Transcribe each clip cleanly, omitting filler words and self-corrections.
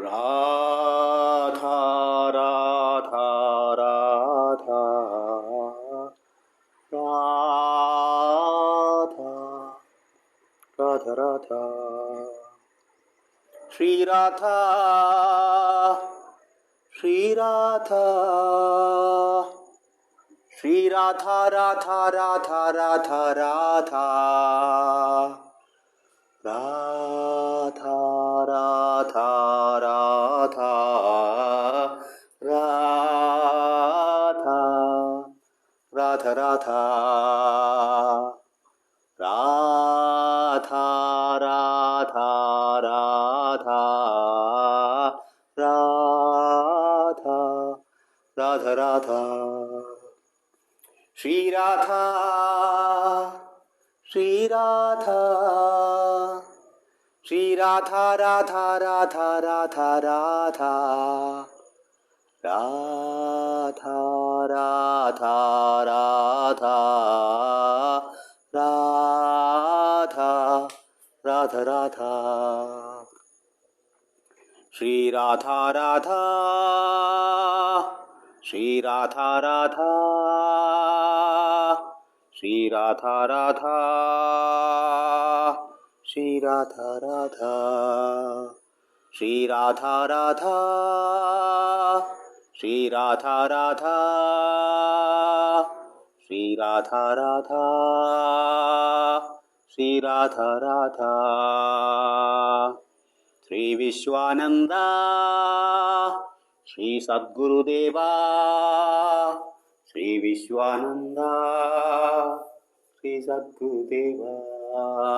Radha Radha Radha Radha Radha Radha Shri Radha Shri Radha Shri Radha Radha Radha Radha Radha Radha Radha Radha Radha Radha Radha Radha Radha Radha Radha Radha Radha Shri Radha Shri Radha Shri Radha Radha Radha Radha Radha Radha Radha Radha Radha Radha Radha Shri Radha Radha Shri Radha Radha Shri Radha Radha Shri Radha Radha Shri Radha Radha Shri Radha Radha Shri Radha Radha Shri Radha Radha Shri विश्वानंदा Shri सद्गुरुदेवा Shri विश्वानंदा Shri सद्गुरुदेवा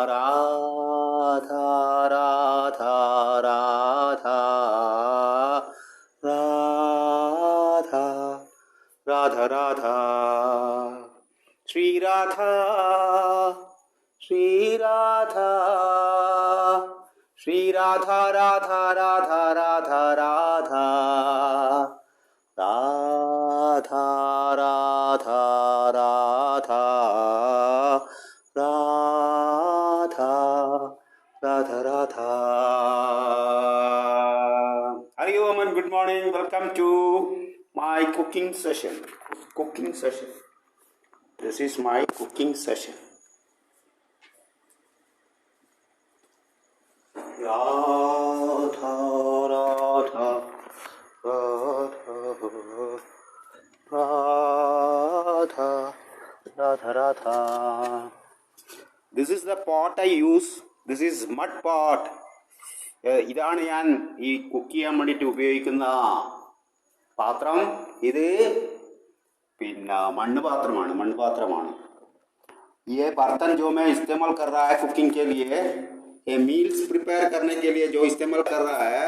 Radha Radha Radha Radha Radha Radha Shri Radha Shri Radha Shri Radha Radha Radha Radha Radha Radha Radha Radha Radha Radha Radha Hari Om and good morning. Welcome to my cooking session. This is my cooking session. Radha Radha Radha Radha Radha Radha. This is the pot I use. This is mud pot. ഇതാണ് ഞാൻ ഈ cook ചെയ്യാൻ വേണ്ടിയിട്ട് ഉപയോഗിക്കുന്ന പാത്രം. ഇത് പിന്നെ മൺപാത്രമാണ്. ये बर्तन जो मैं इस्तेमाल कर रहा है कुकिंग के लिए, ये मील्स प्रिपेयर करने के लिए जो इस्तेमाल कर रहा है,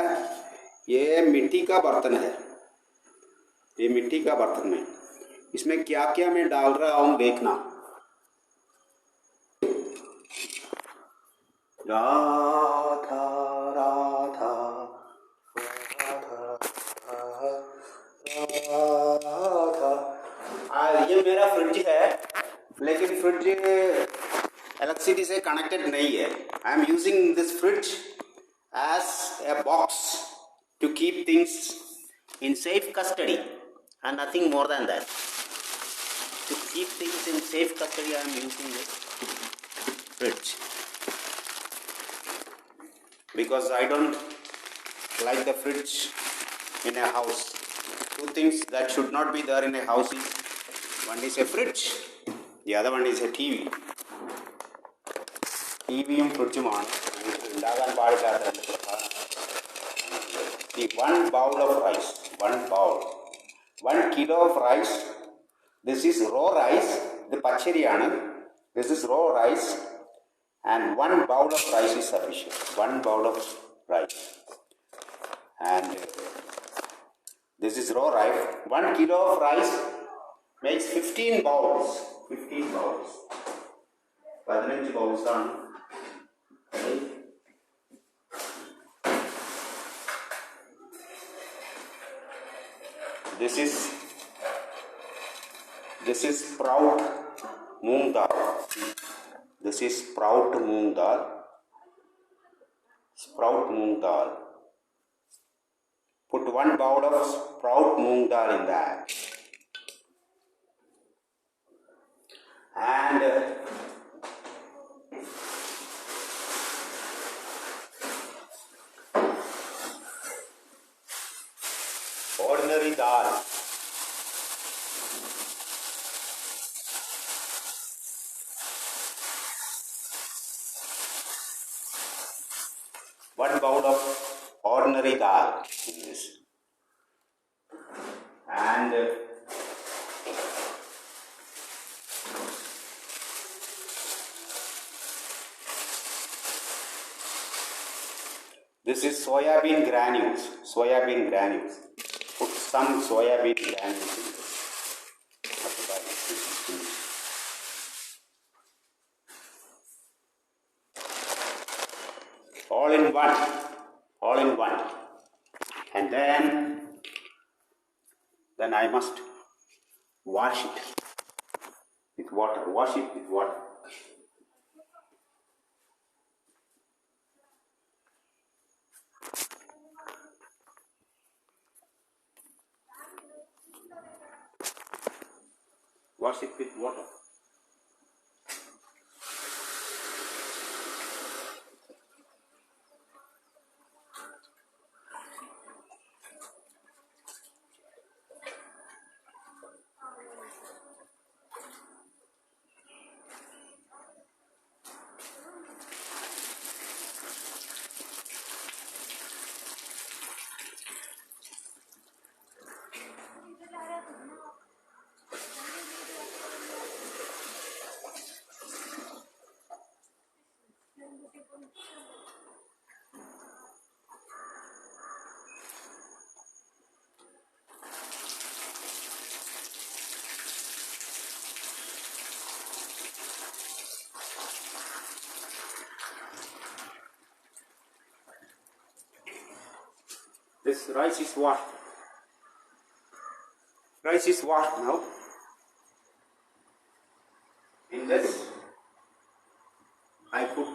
ये मिट्टी का बर्तन है. ये मिट्टी का बर्तन है. इसमें क्या क्या मैं डाल रहा हूँ देखना. राधा राधा राधा. ये मेरा फ्रिज है, लेकिन फ्रिज इलेक्ट्रिसिटी से कनेक्टेड नहीं है. I am using this fridge as a box to keep things in safe custody and nothing more than that. To keep things in safe custody, I am using this fridge because I don't like the fridge in a house. Two things that should not be there in a house is, one is a fridge, the other one is a TV. TVയും ഫ്രിഡ്ജുമാണ് ഉണ്ടാകാൻ പാടില്ലാത്ത. The one bowl of rice, 1 kilo of rice. This is raw rice. The pachiriyana. This is raw rice, and 1 bowl of rice is sufficient. 1 bowl of rice, and this is raw rice. 1 kilo of rice makes 15 bowls. 15 bowls. 15 bowls ആണ്. This is sprout moong dal. This is sprout moong dal. put 1 bowl of sprout moong dal in that. And ordinary dal. One bowl of ordinary dal in this. And this is soybean granules. Soybean granules. Put some soybean granules in this. All in one. And then I must wash it with water. Wash it with water. Wash it with water. This rice is washed. Rice is washed now. In this, I put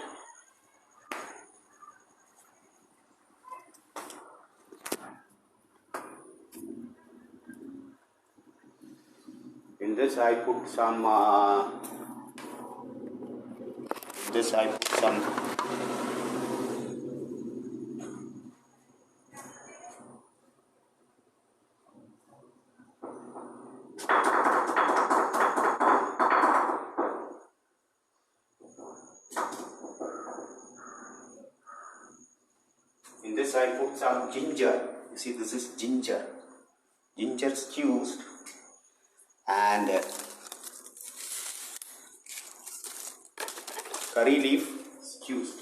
some. In this I put some ginger. You see, this is ginger. Ginger squeezed, and curry leaf squeezed.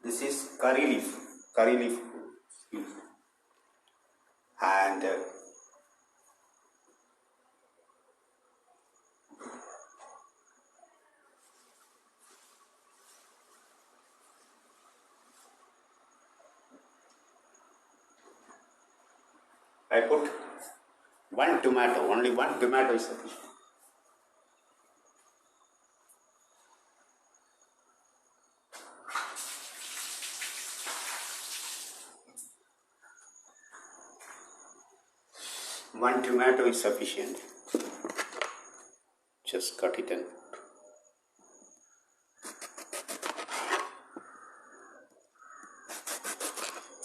This is curry leaf squeezed. And I put one tomato, only one tomato is sufficient. One tomato is sufficient. Just cut it and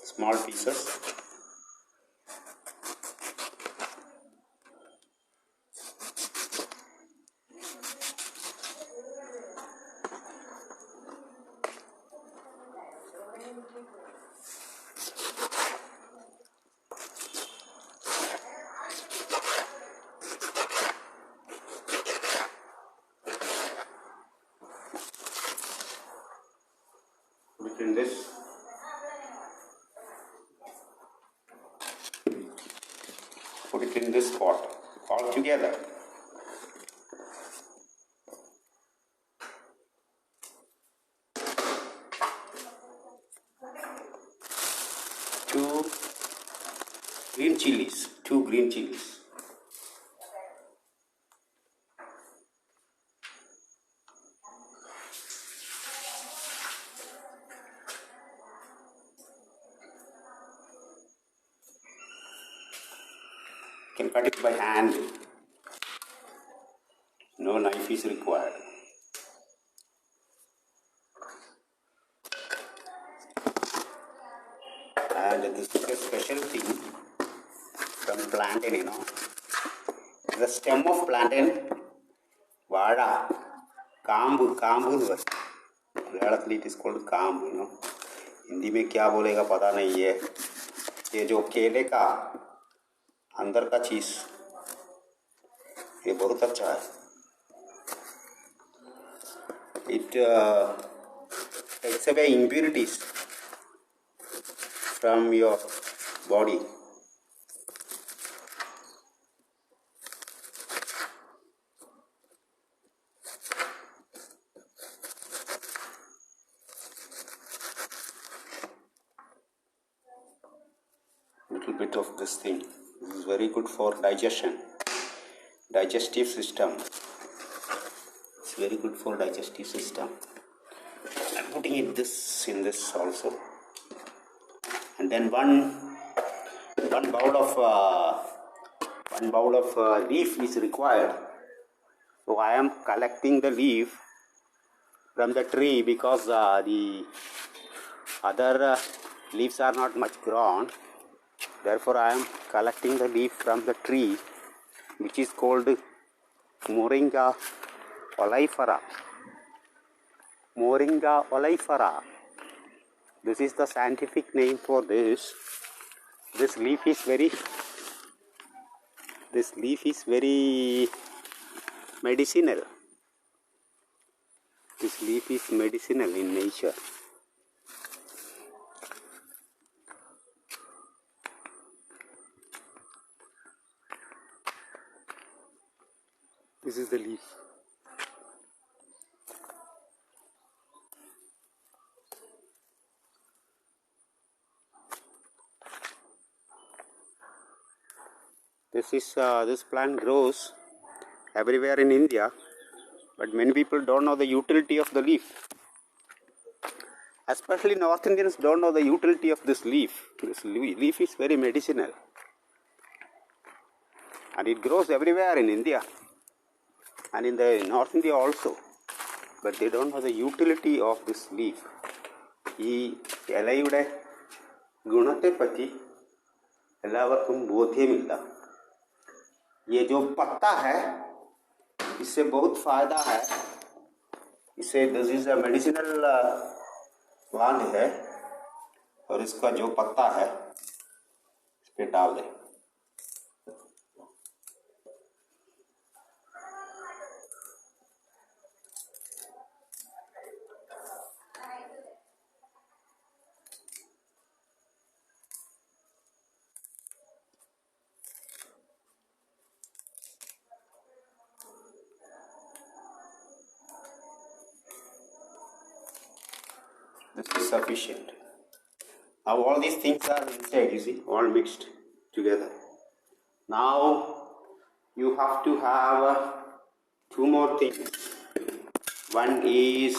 small pieces. In this, put it in this pot all together. Two green chilies. can cut it by hand. No knife is required. And this is a special thing from plantain, The stem of plantain, vada, kambu it is called kambu, Hindi में क्या बोलेगा पता नहीं है. ये जो केले का अंदर का चीज, ये बहुत अच्छा है. It takes away impurities from your body. Little bit of this thing. This is very good for digestive system. It's very good for digestive system. I'm putting in this also. And then one bowl of leaf is required. So I am collecting the leaf from the tree because the other leaves are not much grown. Therefore I am collecting the leaf from the tree, which is called Moringa oleifera. Moringa oleifera. This is the scientific name for this. This leaf is very medicinal. This leaf is medicinal in nature. This is the leaf. This plant grows everywhere in India, but many people don't know the utility of the leaf. Especially North Indians don't know the utility of this leaf. This leaf is very medicinal, and it grows everywhere in India and in the North India also, but they don't know the utility of this leaf. ഈ ഇലയുടെ ഗുണത്തെപ്പറ്റി എല്ലാവർക്കും ബോധ്യമില്ല. ये जो पत्ता है, इससे बहुत फायदा है. इससे this is a medicinal plant है, और इसका जो पत्ता है इस पे डाल दें. This is sufficient. Now all these things are inside, you see, all mixed together. Now you have to have two more things. One is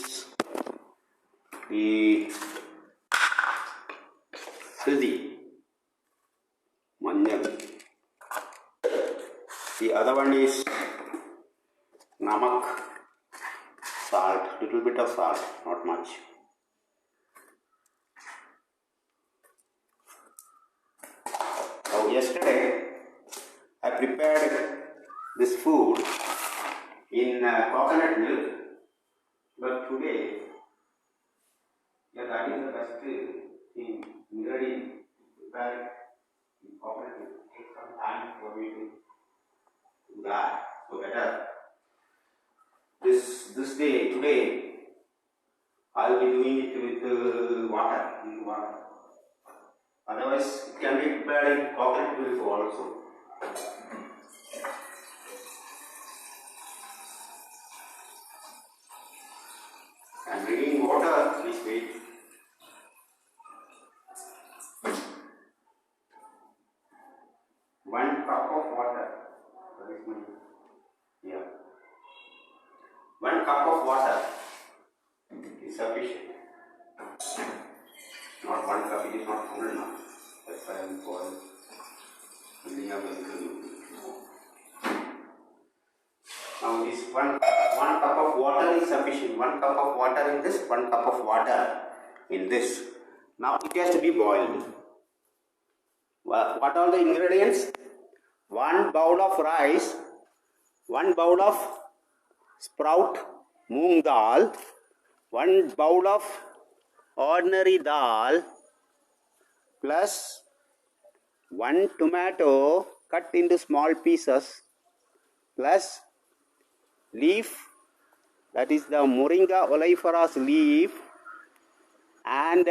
the haldi, manjal. The other one is namak, salt, little bit of salt, not much. Yesterday I prepared this food in coconut milk, but today, that is the best thing ingredient prepared in coconut milk. Take some time for me to do that. So better this day, today, I will be doing it with water. Otherwise, it can be prepared in coconut milk also. I am bringing water, please wait. One cup of water. Where is my? Yeah. 1 cup of water is sufficient. Not 1 cup, it is not full enough. That's why I am filling up a little. is sufficient. 1 cup of water in this, 1 cup of water in this. Now it has to be boiled. What are the ingredients? 1 bowl of rice, 1 bowl of sprout moong dal, 1 bowl of ordinary dal, plus 1 tomato cut into small pieces, plus leaf, that is the Moringa oleifera's leaf, and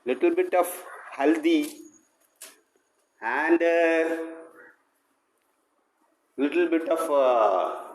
little bit of haldi, and little bit of